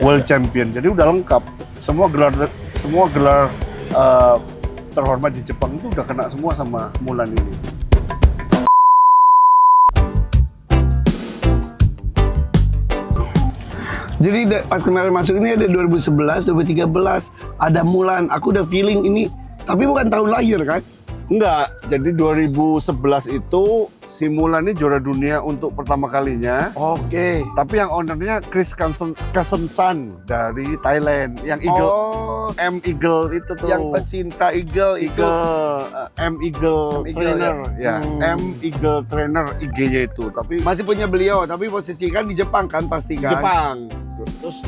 World Champion. Jadi udah lengkap. Semua gelar terhormat di Jepang itu udah kena semua sama Mulan ini. Jadi pas kemarin masuk ini ada 2011, 2013, ada Mulan. Aku udah feeling ini, tapi bukan tahun lahir kan? Enggak, jadi 2011 itu si Mulan ini juara dunia untuk pertama kalinya. Oke. Tapi yang ownernya Chris Kasemsan dari Thailand, yang Eagle, Eagle itu tuh. Yang pecinta Eagle itu. Eagle Trainer, ya. Eagle Trainer IG-nya itu. Tapi masih punya beliau, tapi posisi kan di Jepang kan pasti kan? Jepang. Terus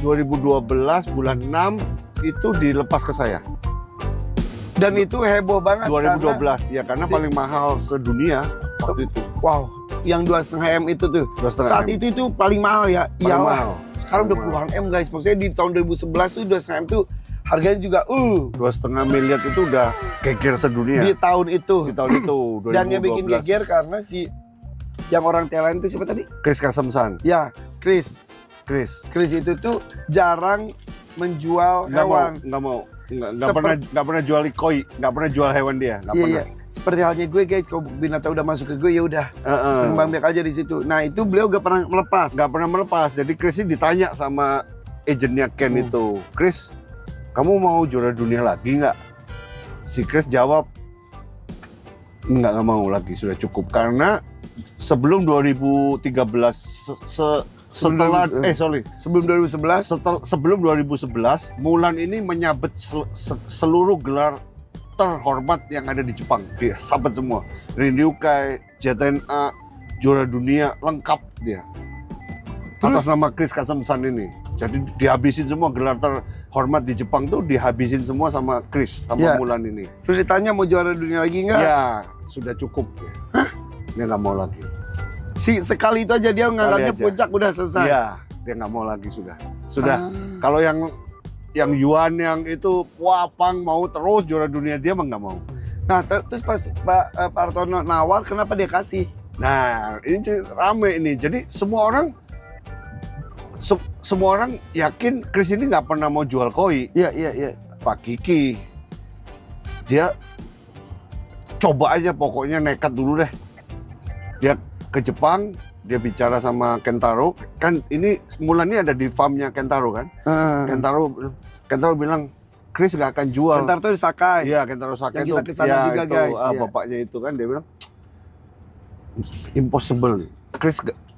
2012 bulan 6 itu dilepas ke saya. Dan itu heboh banget 2012 karena paling mahal sedunia waktu itu. Wow, yang 2,5 M itu tuh. 2,5 Saat M. itu paling mahal ya. Paling mahal. Sekarang udah puluhan M guys. Maksudnya di tahun 2011 tuh 2,5 M tuh harganya juga 2,5 miliar itu udah geger sedunia. Di tahun itu. Di tahun itu 2012. Dan yang bikin geger karena si yang orang Thailand itu siapa tadi? Chris Kasemsan. Ya, Chris itu tuh jarang menjual hewan. Nggak pernah jual koi, nggak pernah jual hewan dia, nggak pernah. Iya. Seperti halnya gue guys, kalau binatang udah masuk ke gue ya udah, kembang biak aja di situ. Nah itu beliau gak pernah melepas. Nggak pernah melepas. Jadi Chris ini ditanya sama agennya Ken itu, Chris, kamu mau juara dunia lagi nggak? Si Chris jawab, nggak mau lagi, sudah cukup. Karena sebelum 2013 sebelum 2011 Mulan ini menyabet seluruh gelar terhormat yang ada di Jepang. Dia sabet semua. Ryukai, JTNA, juara dunia lengkap dia. Atas nama Chris Kasemsan ini. Jadi dihabisin semua gelar terhormat di Jepang tuh dihabisin semua sama Chris, sama Mulan ini. Terus ditanya mau juara dunia lagi nggak? Ya, sudah cukup. Dia nggak mau lagi. Sekali itu aja dia nganggapnya puncak udah selesai. Iya, dia nggak mau lagi sudah. Kalau yang Yuan yang itu Pang mau terus juara dunia, dia mah nggak mau. Nah terus pas Pak Hartono nawar, kenapa dia kasih? Nah ini rame ini. Jadi semua orang yakin Chris ini nggak pernah mau jual koi. Iya. Pak Kiki dia coba aja, pokoknya nekat dulu deh. Dia ke Jepang, dia bicara sama Kentaro, kan ini Mulan ini ada di farmnya Kentaro kan. Kentaro bilang Chris gak akan jual. Kentaro itu Sakai. Iya, Kentaro Sakai itu. Yang kita kesana juga itu, guys. Bapaknya itu kan, dia bilang impossible nih.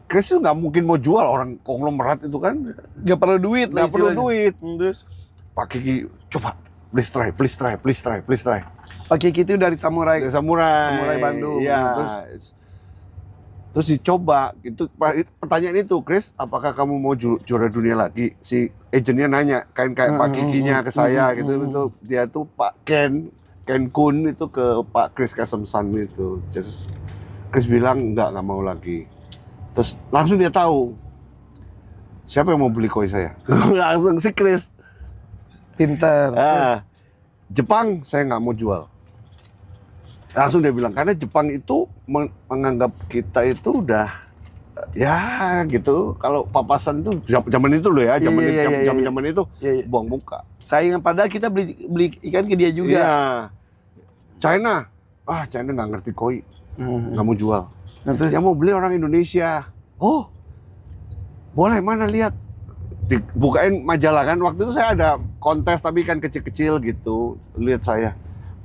Chris itu nggak mungkin mau jual, orang konglomerat itu kan. Gak perlu duit. Gak perlu duit. Terus Pak Kiki coba. Please try. Pak Kiki itu dari Samurai. Samurai Bandung. Iya. Terus dicoba, itu pertanyaan itu, Chris, apakah kamu mau juara dunia lagi? Si agennya nanya, kayak Pak Kikinya ke saya gitu, itu dia tuh Pak Ken Kun itu ke Pak Chris Kasemsan itu. Terus Chris bilang nggak mau lagi. Terus langsung dia tahu siapa yang mau beli koi saya. Langsung si Chris. Pinter. Jepang saya nggak mau jual. Langsung dia bilang, karena Jepang itu menganggap kita itu udah ya gitu. Kalau papasan itu zaman itu loh ya, zaman itu buang muka. Sayang, padahal kita beli ikan ke dia juga. Iya. China nggak ngerti koi, nggak mau jual. Terus? Yang mau beli orang Indonesia. Oh, boleh, mana lihat. Dibukain majalah kan. Waktu itu saya ada kontes tapi kan kecil-kecil gitu. Lihat saya.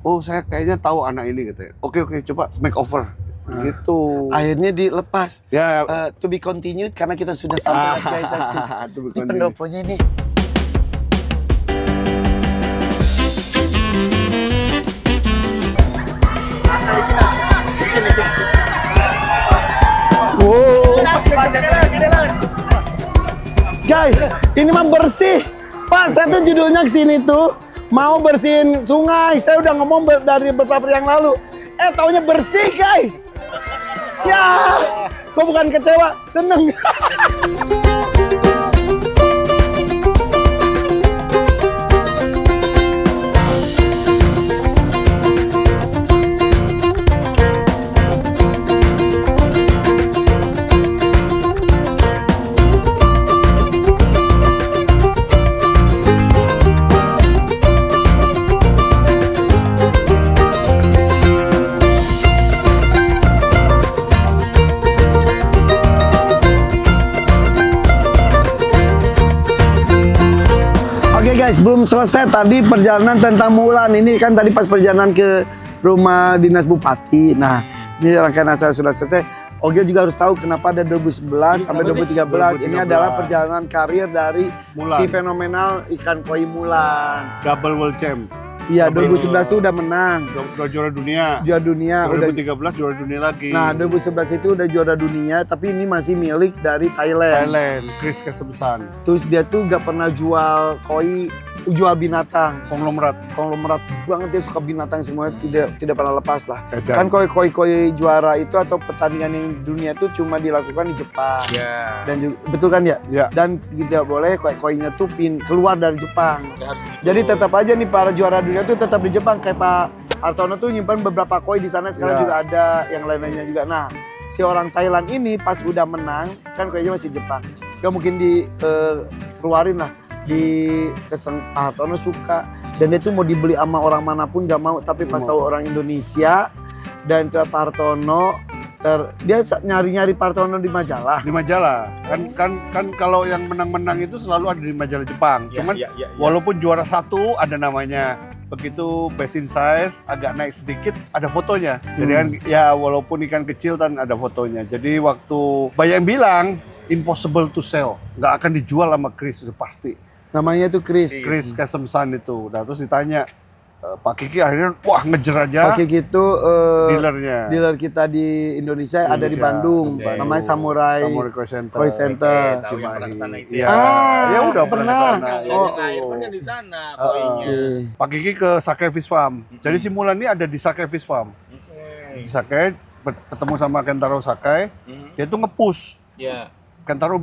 Oh, saya kayaknya tahu anak ini gitu ya. Oke, coba make over. Gitu. Akhirnya dilepas. Ya. To be continued karena kita sudah sampai guys. Ini pendoponya ini. Wow. Guys, ini mah bersih. Pak, saya tuh judulnya kesini tuh mau bersihin sungai. Saya udah ngomong dari beberapa yang lalu. Taunya bersih guys. Ya, kok bukan kecewa, seneng. Guys, belum selesai tadi perjalanan tentang Mulan. Ini kan tadi pas perjalanan ke rumah dinas bupati. Nah, ini rangkaian acara sudah selesai. Oke juga harus tahu kenapa ada 2011 sampai 2013. Ini adalah perjalanan karir dari Mulan. si fenomenal ikan koi Mulan. Double world champ. Iya, 2011 itu udah menang. Udah juara dunia. Juara dunia. 2013 juara dunia lagi. Nah, 2011 itu udah juara dunia, tapi ini masih milik dari Thailand. Chris Kesemsan. Terus dia tuh gak pernah jual koi, jual binatang. Konglomerat banget, dia suka binatang semuanya, tidak pernah lepas lah. Edan. Kan koi juara itu atau pertandingan yang dunia itu cuma dilakukan di Jepang. Ya. Dan juga, betul kan ya? Ya. Dan tidak boleh koi-koinya tuh keluar dari Jepang. Ya, harus gitu. Jadi tetap aja nih para juara dunia tuh tetap di Jepang. Kayak Pak Hartono tuh nyimpan beberapa koi di sana, sekarang Ya. juga ada yang lain-lainnya juga. Nah, si orang Thailand ini pas udah menang, kan koinya masih Jepang. Gak mungkin keluarin lah. Pak Hartono suka. Dan dia tuh mau dibeli sama orang manapun gak mau. Tapi pas tahu orang Indonesia dan itu Pak Hartono, dia nyari-nyari Pak Hartono di majalah. Di majalah. Kan kalau yang menang-menang itu selalu ada di majalah Jepang. Ya, Cuman ya. walaupun juara 1 ada namanya. Begitu best in size agak naik sedikit ada fotonya. Jadi kan ya walaupun ikan kecil kan ada fotonya. Jadi waktu banyak yang bilang impossible to sell, nggak akan dijual sama Chris itu pasti. Namanya tuh Chris. Chris Kesemsan itu. Nah terus ditanya Pak Kiki akhirnya wah ngejer aja Pakai gitu dealernya. dealer kita di Indonesia ada di Bandung. Oke. Namanya Samurai Koi Center. Koi Center. Tahu yang pernah kesana itu Iya. Ah, Ya udah pernah. pernah ke sana. Ya, Oh. yang air pun yang di sana koinnya. Pak Kiki ke Sake Fish Farm. Jadi si Mulan ini ada di Sake Fish Farm. Di Sake ketemu sama Kentaro Sakai, dia tuh nge-push. Ya. Kentaro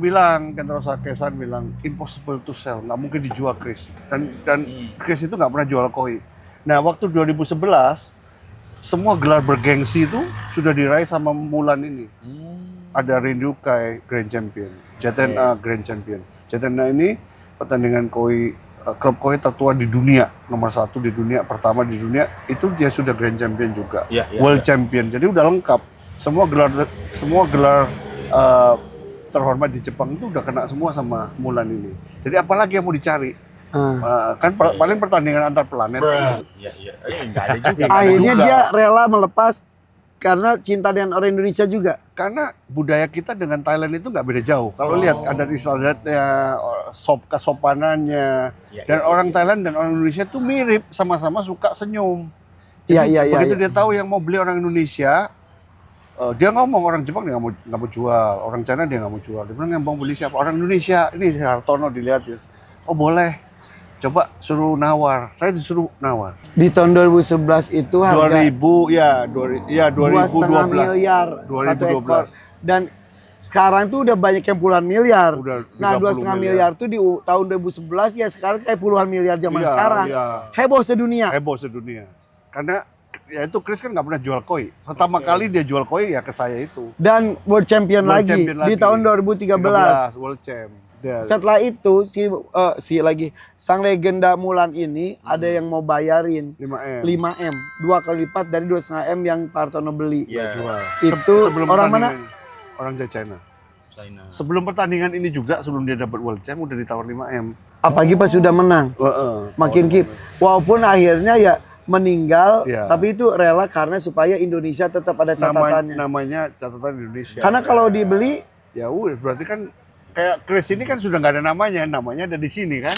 Sake-san bilang impossible to sell, nggak mungkin dijual Chris. Dan Chris itu nggak pernah jual koi. Nah waktu 2011 semua gelar bergengsi itu sudah diraih sama Mulan ini. Ada Rinryukai Grand Champion, JTNA Grand Champion. JTNA ini pertandingan koi klub koi tertua di dunia, nomor 1 di dunia, pertama di dunia, itu dia sudah Grand Champion juga, Ya, ya, World ya. Champion. Jadi udah lengkap. Semua gelar terhormat di Jepang itu udah kena semua sama Mulan ini. Jadi apalagi yang mau dicari? Kan paling pertandingan antar planet. Iya. Enggak ada juga. Akhirnya juga. dia rela melepas karena cinta dengan orang Indonesia juga. Karena budaya kita dengan Thailand itu nggak beda jauh. Kalau lihat adat istiadatnya, kesopanannya, Ya, dan ya, orang Thailand dan orang Indonesia tuh mirip, sama-sama suka senyum. Iya, Jadi iya, iya, begitu iya. dia tahu yang mau beli orang Indonesia, dia ngomong orang Jepang dia nggak mau jual, orang China dia nggak mau jual. Dia bilang yang mau beli siapa? Orang Indonesia. Ini si Hartono dilihat ya. Oh boleh. Coba suruh nawar. Saya disuruh nawar. Di tahun 2011 itu harga 2000 ya, 2,5 miliar 2012. satu ekor. Dan sekarang tuh udah banyak yang puluhan miliar. Udah Nah 30 2,5 miliar tuh di tahun 2011 ya sekarang kayak puluhan miliar zaman Iya, sekarang. iya. Heboh sedunia. Heboh sedunia. Karena ya itu Chris kan nggak pernah jual koi. Pertama kali dia jual koi ya ke saya itu. Dan World Champion, World lagi, Champion di lagi. tahun 2013. World Champ. Dia- Setelah itu sang legenda Mulan ini ada yang mau bayarin 5M. 5M, 2 kali lipat dari 2,5 M yang Pak Hartono beli. Iya. Jual. Itu orang mana? pertandingan- Orang dari China. China. Sebelum pertandingan ini juga, sebelum dia dapat World Champ udah ditawar 5M. Apalagi pas sudah menang. Makin keep. Walaupun akhirnya ya meninggal, Iya. tapi itu rela karena supaya Indonesia tetap ada catatannya. Namanya catatan Indonesia. Karena kalau dibeli, Ya udah, berarti kan kayak Chris ini kan sudah nggak ada namanya ada di sini kan.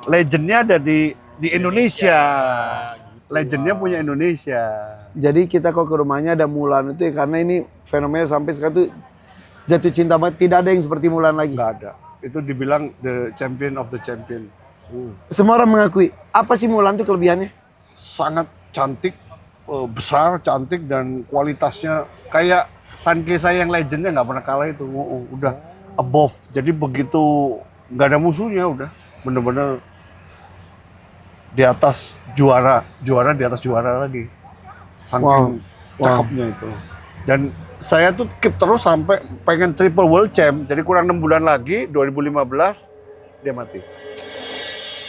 Legendnya ada di Indonesia. Legendnya punya Indonesia. jadi kita kok ke rumahnya ada Mulan itu ya, karena ini fenomena sampai sekarang tuh jatuh cinta banget. Tidak ada yang seperti Mulan lagi. Nggak ada. Itu dibilang the champion of the champion. Semua orang mengakui. Apa sih Mulan tuh kelebihannya? Sangat cantik, besar, cantik, dan kualitasnya kayak Sankei saya yang legendnya nggak pernah kalah itu. Udah above. Jadi begitu nggak ada musuhnya udah bener-bener di atas juara di atas juara lagi. Saking cakepnya itu. Dan saya tuh keep terus sampai pengen triple world champ. Jadi kurang 6 bulan lagi, 2015 dia mati.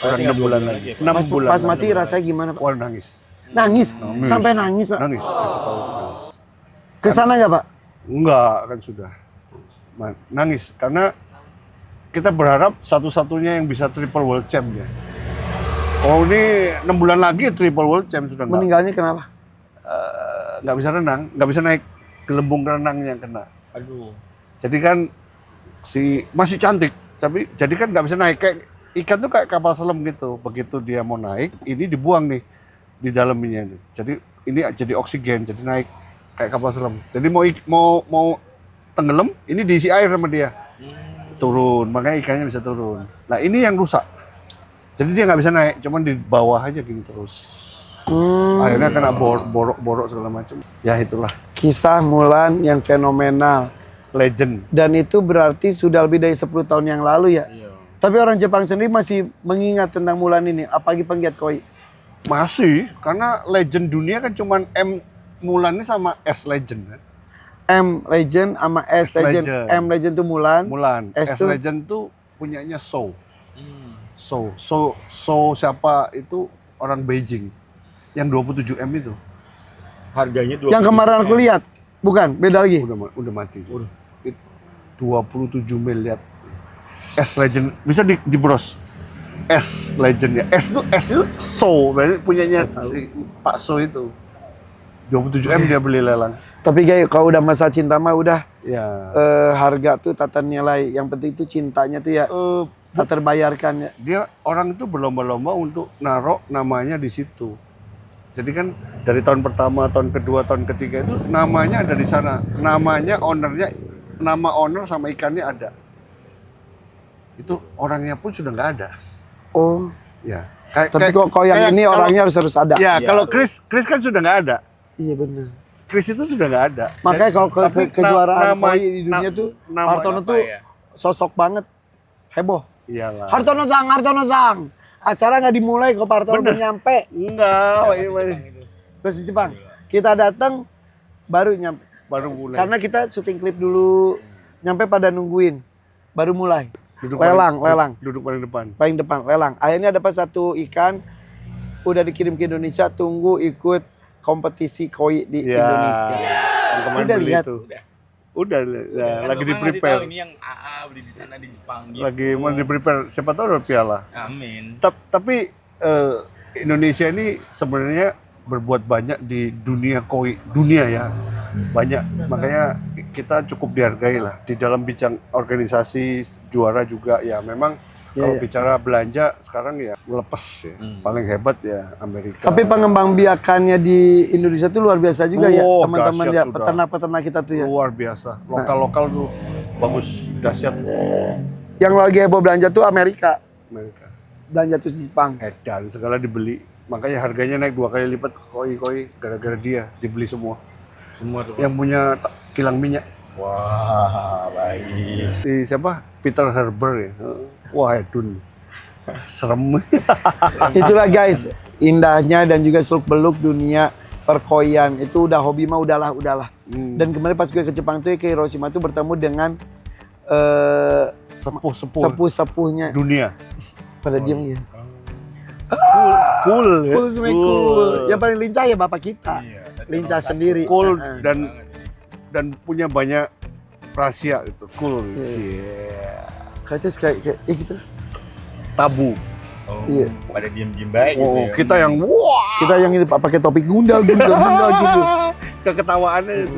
Kurang 6 bulan lagi. 6 bulan. Pas mati rasanya gimana, Pak? Wah, nangis. Nangis. Sampai nangis, Pak. Nangis, kasih tahu nangis. Kesana nggak, Pak? Enggak, kan sudah. Nangis karena kita berharap satu-satunya yang bisa triple world champ ya. Oh ini 6 bulan lagi triple world champ sudah nggak. Meninggalnya kenapa? Nggak bisa renang, nggak bisa naik gelembung renangnya kena. Aduh. Jadi kan masih cantik, tapi jadi kan nggak bisa naik kayak ikan tuh kayak kapal selam gitu. Begitu dia mau naik, ini dibuang nih di dalamnya ini. Jadi ini jadi oksigen, jadi naik kayak kapal selam. Jadi mau tenggelam, ini diisi air sama dia. Turun, makanya ikannya bisa turun. Nah ini yang rusak. Jadi dia nggak bisa naik, cuman di bawah aja gini terus. Akhirnya kena borok segala macam. Ya itulah. Kisah Mulan yang fenomenal. Legend. Dan itu berarti sudah lebih dari 10 tahun yang lalu ya. Iya. Tapi orang Jepang sendiri masih mengingat tentang Mulan ini, apalagi penggiat koi. Masih, karena legend dunia kan cuman M Mulan ini sama S Legend kan. M Legend sama S Legend. Legend. M Legend tuh Mulan. S S tuh- Legend tuh punyanya So. Hmm. So siapa itu orang Beijing yang 27M itu Harganya 20. Yang kemarin aku lihat, bukan, beda lagi. udah mati. 27 miliar. S Legend bisa di bros. S Legend ya. S itu So, berarti punyanya si Pak So itu. 27M dia beli lelang. Tapi guys, kalau udah masa cinta mah udah Ya. harga tuh tata nilai. Yang penting itu cintanya tuh ya tak terbayarkan ya. Dia orang itu berlomba-lomba untuk naruh namanya di situ. Jadi kan dari tahun pertama, tahun kedua, tahun ketiga itu namanya ada di sana. Namanya ownernya, nama owner sama ikannya ada. Itu orangnya pun sudah nggak ada. Oh, Ya. tapi kok yang kayak ini kalau- orangnya harus ada. Ya, Iya, kalau harus. Chris kan sudah nggak ada. Iya benar. Chris itu sudah nggak ada. Makanya kalau Tapi kejuaraan nama- koi di dunia tuh nama- Hartono apa tuh ya? sosok banget, heboh. Iyalah. Hartono sang. Acara nggak dimulai kok Pak Hartono belum nyampe. Enggak, ini Terus di Jepang, kita datang baru nyampe. baru mulai. Karena kita syuting klip dulu, nyampe pada nungguin, baru mulai. Duduk lelang. Duduk paling depan. Paling depan, lelang. Akhirnya dapat satu ikan, udah dikirim ke Indonesia, tunggu ikut kompetisi koi di Ya, Indonesia. yang kemarin Udah beli lihat? itu. Udah, ya, Kan lagi di Bapak ngasih prepare. tahu ini yang AA beli di sana di Jepang gitu. Lagi mau di prepare. Siapa tahu ada piala. Amin. Tapi Indonesia ini sebenarnya berbuat banyak di dunia koi dunia ya, banyak. Makanya kita cukup dihargai lah di dalam bidang organisasi juara juga ya. Memang kalau bicara belanja sekarang ya melepas ya. Paling hebat ya Amerika. Tapi pengembang biakannya di Indonesia tuh luar biasa juga ya, Oh, teman-teman dahsyat ya, sudah. peternak-peternak kita tuh ya. luar biasa. Lokal tuh bagus, dahsyat Yang lagi heboh belanja tuh Amerika, Amerika. belanja tuh di Jepang. Edan segala dibeli. Makanya harganya naik 2 kali lipat koi gara-gara dia dibeli semua. Semua tuh. Yang punya kilang minyak. Wah, baik. Si siapa? Peter Herber ya. Wah, Edun. Serem. Itulah guys, indahnya dan juga seluk-beluk dunia perkoian. Itu udah hobi mah udahlah. Dan kemarin pas gue ke Jepang tuh ke Hiroshima tuh bertemu dengan Sepuh-sepuh sepuh-sepuhnya. dunia. Pada diam ya. Cool ya. Cool, semuanya cool. Yang paling lincah ya bapak kita. Iya, Lincah sendiri. Cool Heeh. dan punya banyak rahasia itu. Cool. Iya. Yeah. Kayak gitu. Tabu. Oh, Iya. pada diem-diem baik gitu Oh, ya. kita yang wah, Kita yang ini pakai topi gundal gitu. keketawaannya itu.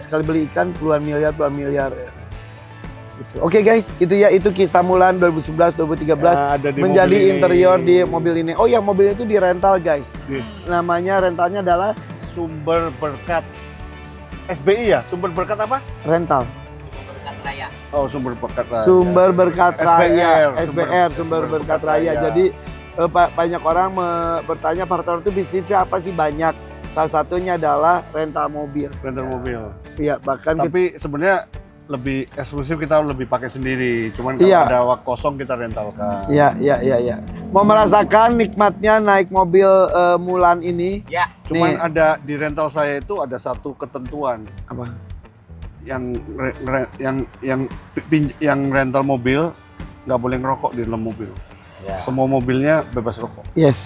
Sekali beli ikan puluhan miliar ya. Gitu. Oke guys, itu kisah Mulan 2011-2013 Ya, ada di menjadi mobil ini. interior di mobil ini. Oh ya, mobil itu di rental guys. Di Namanya rentalnya adalah Sumber Berkat SBI ya? Sumber Berkat apa? rental. Oh, Sumber Berkat Raya. Sumber Berkat Raya, SBR, Sumber Berkat Raya. Jadi banyak orang bertanya Pak Hartono itu bisnisnya apa sih? Banyak. Salah satunya adalah rental mobil. Rental mobil. Iya, bahkan Tapi sebenarnya lebih eksklusif, kita lebih pakai sendiri. Cuman kalau Iya. ada waktu kosong kita rentalkan. Iya. Mau merasakan nikmatnya naik mobil Mulan ini? Ya. Cuman Nih. ada di rental saya itu ada satu ketentuan Apa? yang rental mobil nggak boleh ngerokok di dalam mobil. Ya. Semua mobilnya bebas rokok. Yes.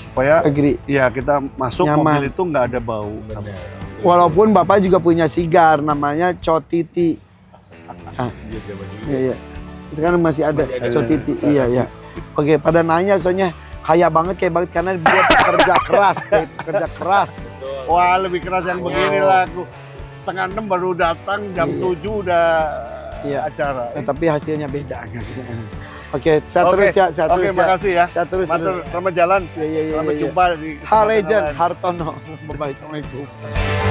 Supaya Agree. ya kita masuk Nyaman. mobil itu nggak ada bau. Benar. Walaupun Bapak juga punya sigar namanya Cotiti. Ah, Iya, zaman dulu. iya. Sekarang masih ada Masih ada. Cotiti. Iya, iya. Oke, pada nanya soalnya kaya banget karena dia pekerja keras, kayak pekerja keras. Wah, lebih keras yang begini lah aku. Setengah 6 baru datang, jam Iya. 7 udah Iya. acara. Tapi hasilnya beda hasilnya. Oke, saya Oke, terus ya, saya oke, terus ya. makasih ya. Saya terus. Matur, selamat jalan. Iya, iya, iya, Sampai iya. jumpa di Ha kesempatan Legend lain. Hartono. Bye-bye. Assalamualaikum.